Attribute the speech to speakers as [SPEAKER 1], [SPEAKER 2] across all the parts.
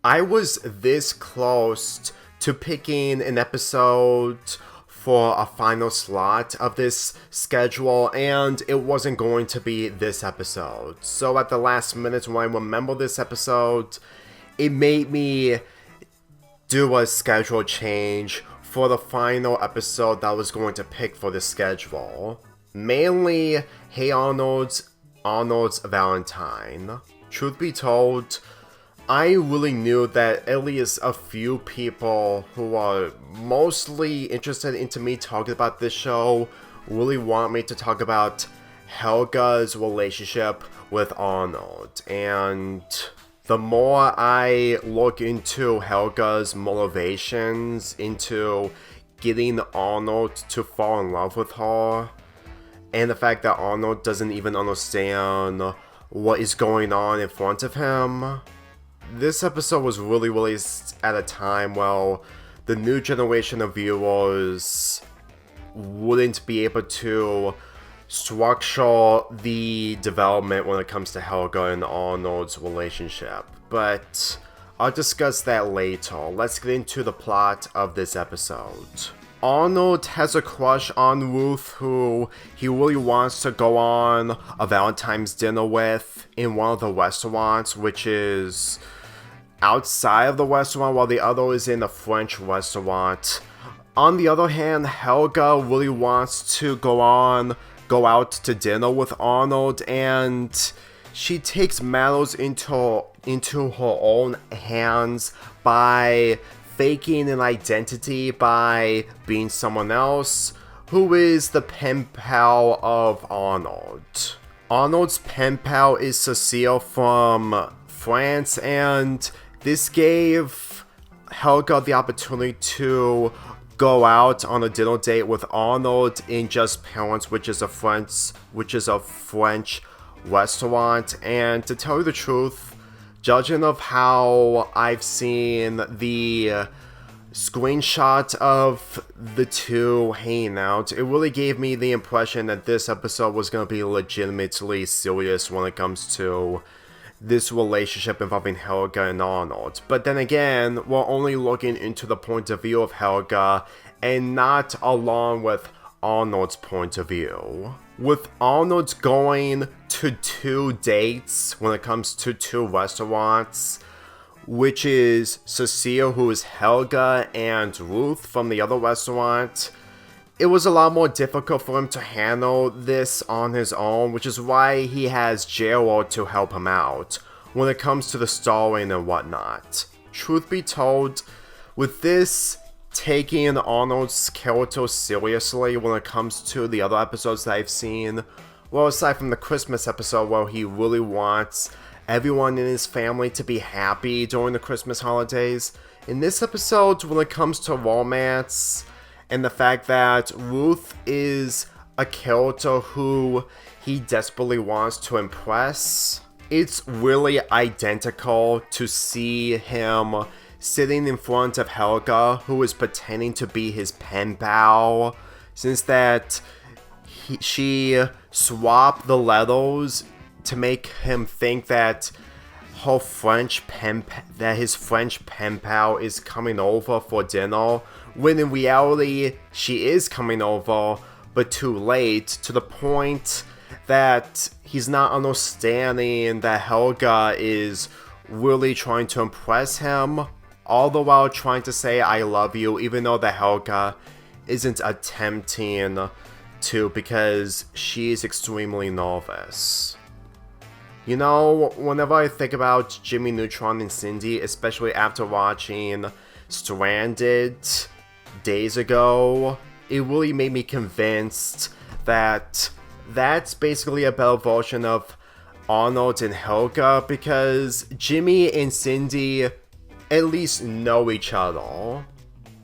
[SPEAKER 1] I was this close to picking an episode for a final slot of this schedule, and it wasn't going to be this episode. So at the last minute when I remember this episode, it made me do a schedule change for the final episode that I was going to pick for the schedule. Mainly, Hey Arnold's Valentine. Truth be told, I really knew that at least a few people who are mostly interested into me talking about this show really want me to talk about Helga's relationship with Arnold. And the more I look into Helga's motivations, into getting Arnold to fall in love with her, and the fact that Arnold doesn't even understand what is going on in front of him, this episode was really released at a time where the new generation of viewers wouldn't be able to structure the development when it comes to Helga and Arnold's relationship. But I'll discuss that later. Let's get into the plot of this episode. Arnold has a crush on Ruth, who he really wants to go on a Valentine's dinner with in one of the restaurants, which is outside of the restaurant, while the other is in a French restaurant. On the other hand, Helga really wants to go out to dinner with Arnold, and she takes matters into her own hands by faking an identity by being someone else who is the pen pal of Arnold. Arnold's pen pal is Cecile from France, and this gave Helga the opportunity to go out on a dinner date with Arnold in Just Parents, which is a French restaurant. And to tell you the truth, judging of how I've seen the screenshot of the two hanging out, it really gave me the impression that this episode was going to be legitimately serious when it comes to this relationship involving Helga and Arnold. But then again, we're only looking into the point of view of Helga and not along with Arnold's point of view. With Arnold going to 2 dates when it comes to 2 restaurants, which is Cecile, who is Helga, and Ruth from the other restaurant, it was a lot more difficult for him to handle this on his own, which is why he has Gerald to help him out when it comes to the starring and whatnot. Truth be told, with this taking Arnold's character seriously when it comes to the other episodes that I've seen, well, aside from the Christmas episode where he really wants everyone in his family to be happy during the Christmas holidays, in this episode, when it comes to romance and the fact that Ruth is a character who he desperately wants to impress, it's really identical to see him sitting in front of Helga, who is pretending to be his pen pal, since that she swapped the letters to make him think that his French pen pal is coming over for dinner, when in reality she is coming over, but too late, to the point that he's not understanding that Helga is really trying to impress him, all the while trying to say I love you, even though the Helga isn't attempting to because she is extremely nervous. You know, whenever I think about Jimmy Neutron and Cindy, especially after watching Stranded days ago, it really made me convinced that that's basically a better version of Arnold and Helga, because Jimmy and Cindy at least know each other.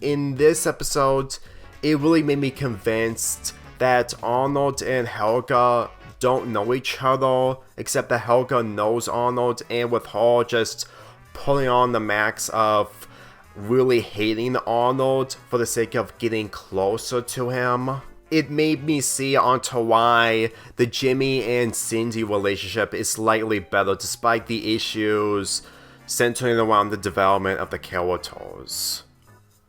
[SPEAKER 1] In this episode, it really made me convinced that Arnold and Helga don't know each other, except that Helga knows Arnold, and with her just putting on the max of really hating Arnold for the sake of getting closer to him, it made me see onto why the Jimmy and Cindy relationship is slightly better despite the issues centering around the development of the characters.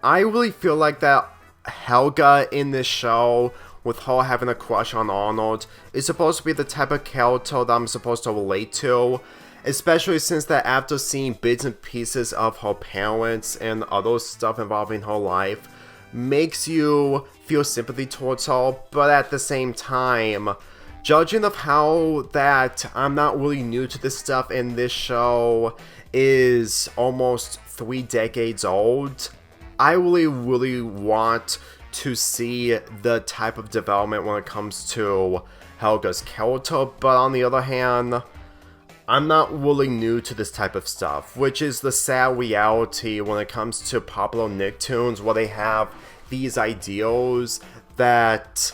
[SPEAKER 1] I really feel like that Helga in this show, with her having a crush on Arnold, is supposed to be the type of character that I'm supposed to relate to, especially since that after seeing bits and pieces of her parents and other stuff involving her life, makes you feel sympathy towards her, but at the same time, judging of how that I'm not really new to this stuff and this show is almost 3 decades old, I really want to see the type of development when it comes to Helga's character, but on the other hand, I'm not really new to this type of stuff, which is the sad reality when it comes to popular Nicktoons, where they have these ideals that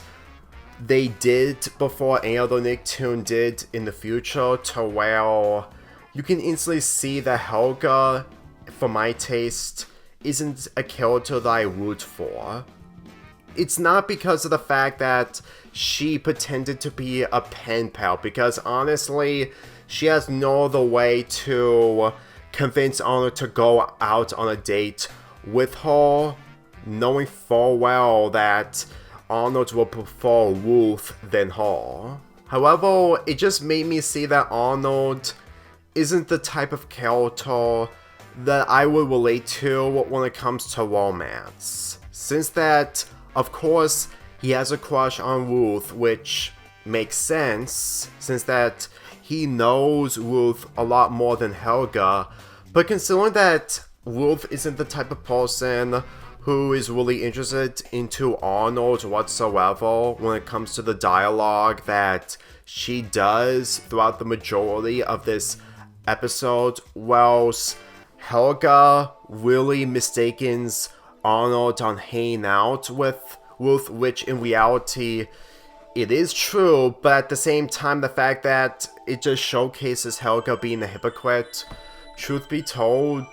[SPEAKER 1] they did before any other Nicktoon did in the future, to where you can instantly see that Helga, for my taste, isn't a character that I root for. It's not because of the fact that she pretended to be a pen pal, because honestly, she has no other way to convince Arnold to go out on a date with her, knowing full well that Arnold will prefer Ruth than her. However, it just made me see that Arnold isn't the type of character that I would relate to when it comes to romance. Since that, of course, he has a crush on Ruth, which makes sense, since that he knows Ruth a lot more than Helga, but considering that Ruth isn't the type of person who is really interested into Arnold whatsoever when it comes to the dialogue that she does throughout the majority of this episode, whilst Helga really mistakes Arnold on hanging out with Ruth, which in reality it is true, but at the same time, the fact that it just showcases Helga being a hypocrite. Truth be told,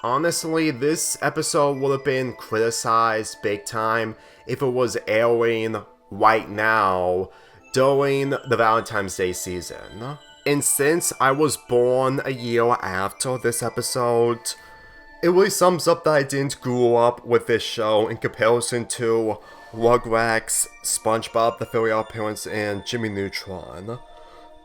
[SPEAKER 1] honestly, this episode would have been criticized big time if it was airing right now during the Valentine's Day season. And since I was born a year after this episode, it really sums up that I didn't grow up with this show in comparison to Rugrats, SpongeBob, The Fairly OddParents, and Jimmy Neutron.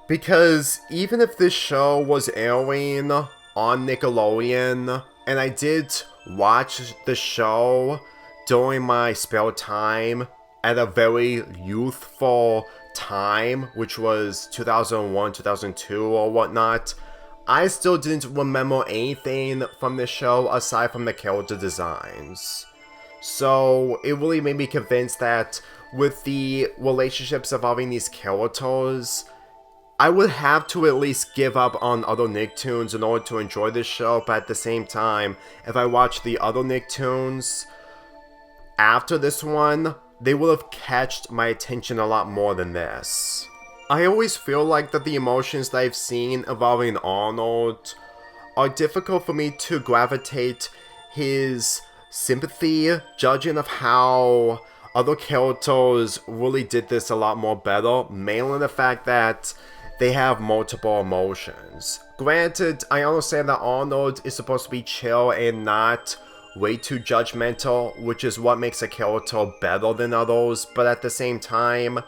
[SPEAKER 1] Because even if this show was airing on Nickelodeon, and I did watch the show during my spare time at a very youthful time, which was 2001, 2002 or whatnot, I still didn't remember anything from the show aside from the character designs. So it really made me convinced that with the relationships involving these characters, I would have to at least give up on other Nicktoons in order to enjoy this show, but at the same time, if I watch the other Nicktoons after this one, they will have catched my attention a lot more than this. I always feel like that the emotions that I've seen involving Arnold are difficult for me to gravitate his sympathy, judging of how other characters really did this a lot more better, mainly the fact that they have multiple emotions. Granted, I understand that Arnold is supposed to be chill and not way too judgmental, which is what makes a character better than others, but at the same time,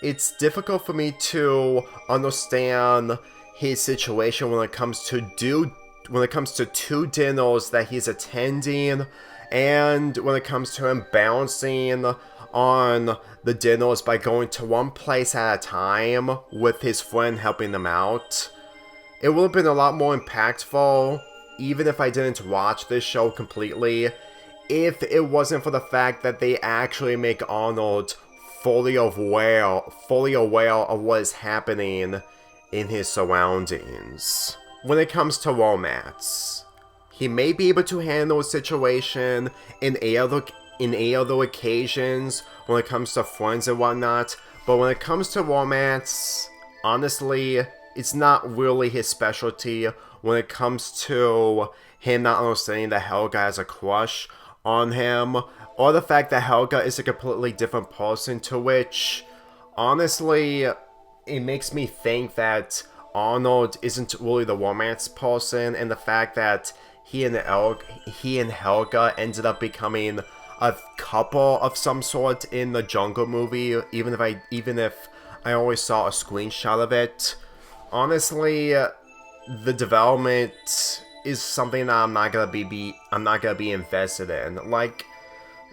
[SPEAKER 1] it's difficult for me to understand his situation when it comes to two dinners that he's attending, and when it comes to him balancing on the dinners by going to one place at a time with his friend helping them out. It would have been a lot more impactful, even if I didn't watch this show completely, if it wasn't for the fact that they actually make Arnold fully aware of what is happening in his surroundings. When it comes to romance, he may be able to handle a situation in other occasions when it comes to friends and whatnot, but when it comes to romance, honestly, it's not really his specialty when it comes to him not understanding that Helga has a crush on him, or the fact that Helga is a completely different person, to which, honestly, it makes me think that Arnold isn't really the romance person, and the fact that he and Helga ended up becoming a couple of some sort in the Jungle movie, even if I always saw a screenshot of it. Honestly, the development is something that I'm not gonna be invested in. Like,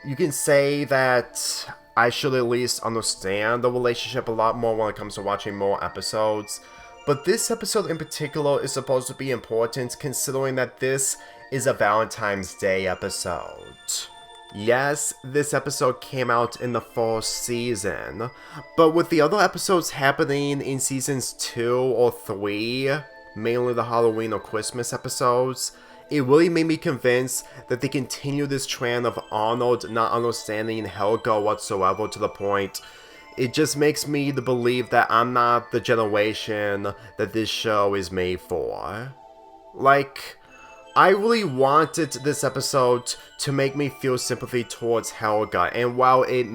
[SPEAKER 1] you can say that I should at least understand the relationship a lot more when it comes to watching more episodes, but this episode in particular is supposed to be important considering that this is a Valentine's Day episode. Yes, this episode came out in the first season, but with the other episodes happening in seasons 2 or 3, mainly the Halloween or Christmas episodes, it really made me convinced that they continue this trend of Arnold not understanding Helga whatsoever to the point. It just makes me to believe that I'm not the generation that this show is made for. Like, I really wanted this episode to make me feel sympathy towards Helga, and while it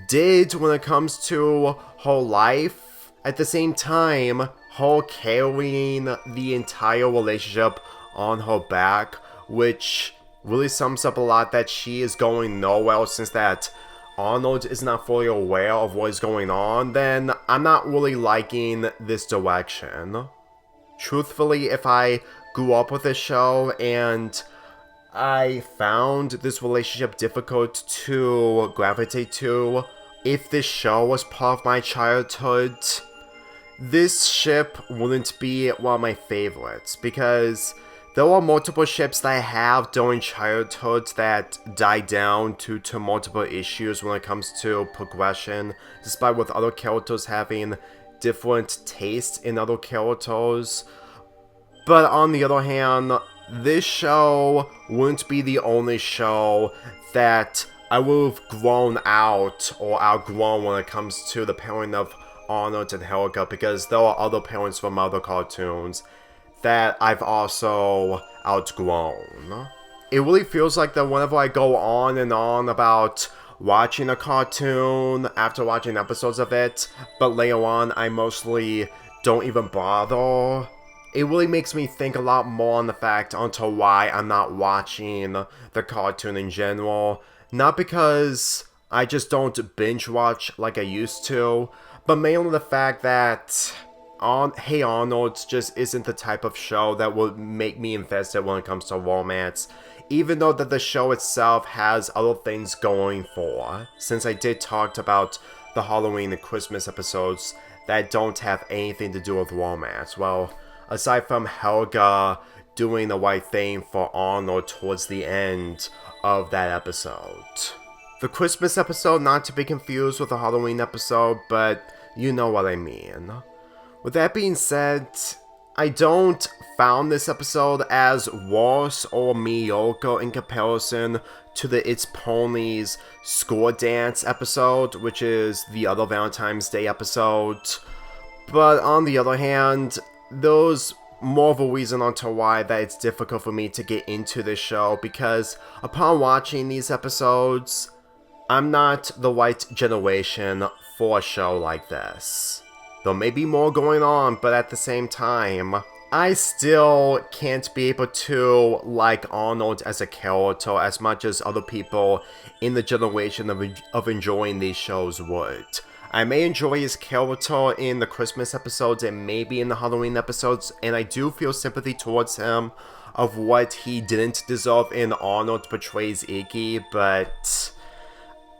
[SPEAKER 1] did when it comes to her life, at the same time, her carrying the entire relationship on her back, which really sums up a lot that she is going nowhere since that Arnold is not fully aware of what is going on, then I'm not really liking this direction. Truthfully, if I grew up with this show and I found this relationship difficult to gravitate to, if this show was part of my childhood, this ship wouldn't be one of my favorites, because there are multiple ships that I have during childhood that died down due to multiple issues when it comes to progression, despite with other characters having different tastes in other characters. But on the other hand, this show wouldn't be the only show that I would have grown out or outgrown when it comes to the pairing of Arnold and Helga, because there are other parents from other cartoons that I've also outgrown. It really feels like that whenever I go on and on about watching a cartoon after watching episodes of it, but later on I mostly don't even bother, it really makes me think a lot more on the fact onto why I'm not watching the cartoon in general. Not because I just don't binge watch like I used to, but mainly the fact that Hey Arnold just isn't the type of show that would make me invested when it comes to romance, even though that the show itself has other things going for, since I did talk about the Halloween and Christmas episodes that don't have anything to do with romance. Well, aside from Helga doing the right thing for Arnold towards the end of that episode. The Christmas episode, not to be confused with the Halloween episode, but you know what I mean. With that being said, I don't found this episode as worse or mediocre in comparison to the It's Ponies Score Dance episode, which is the other Valentine's Day episode. But on the other hand, there's more of a reason onto why that it's difficult for me to get into this show, because upon watching these episodes, I'm not the right generation for a show like this. There may be more going on, but at the same time, I still can't be able to like Arnold as a character as much as other people in the generation of enjoying these shows would. I may enjoy his character in the Christmas episodes and maybe in the Halloween episodes, and I do feel sympathy towards him of what he didn't deserve in Arnold portrays Iggy, but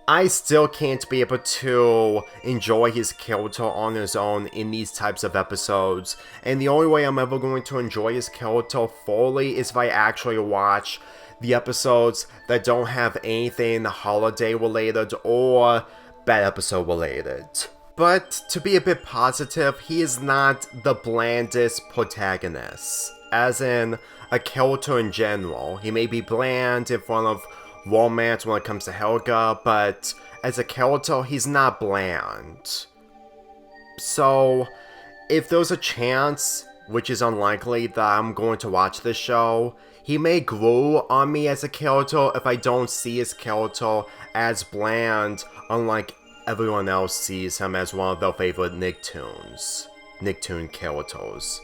[SPEAKER 1] I still can't be able to enjoy his character on his own in these types of episodes, and the only way I'm ever going to enjoy his character fully is if I actually watch the episodes that don't have anything holiday related or bad episode related. But to be a bit positive, he is not the blandest protagonist, as in a character in general. He may be bland in front of romance when it comes to Helga, but as a character, he's not bland. So, if there's a chance, which is unlikely, that I'm going to watch this show, he may grow on me as a character if I don't see his character as bland, unlike everyone else sees him as one of their favorite Nicktoons. Nicktoon characters.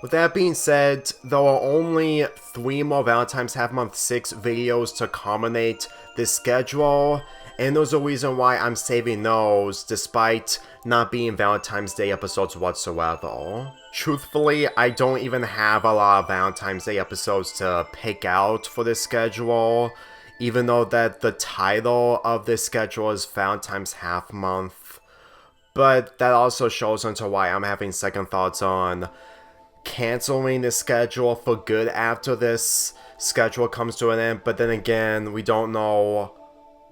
[SPEAKER 1] With that being said, there are only 3 more Valentine's Half Month 6 videos to culminate this schedule, and there's a reason why I'm saving those despite not being Valentine's Day episodes whatsoever. Truthfully, I don't even have a lot of Valentine's Day episodes to pick out for this schedule, even though that the title of this schedule is Valentine's Half Month. But that also shows into why I'm having second thoughts on canceling this schedule for good after this schedule comes to an end. But then again, we don't know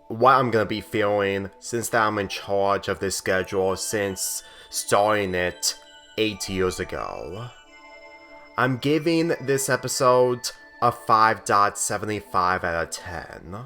[SPEAKER 1] what I'm gonna be feeling since that I'm in charge of this schedule since starting it 8 years ago. I'm giving this episode a 5.75 out of 10.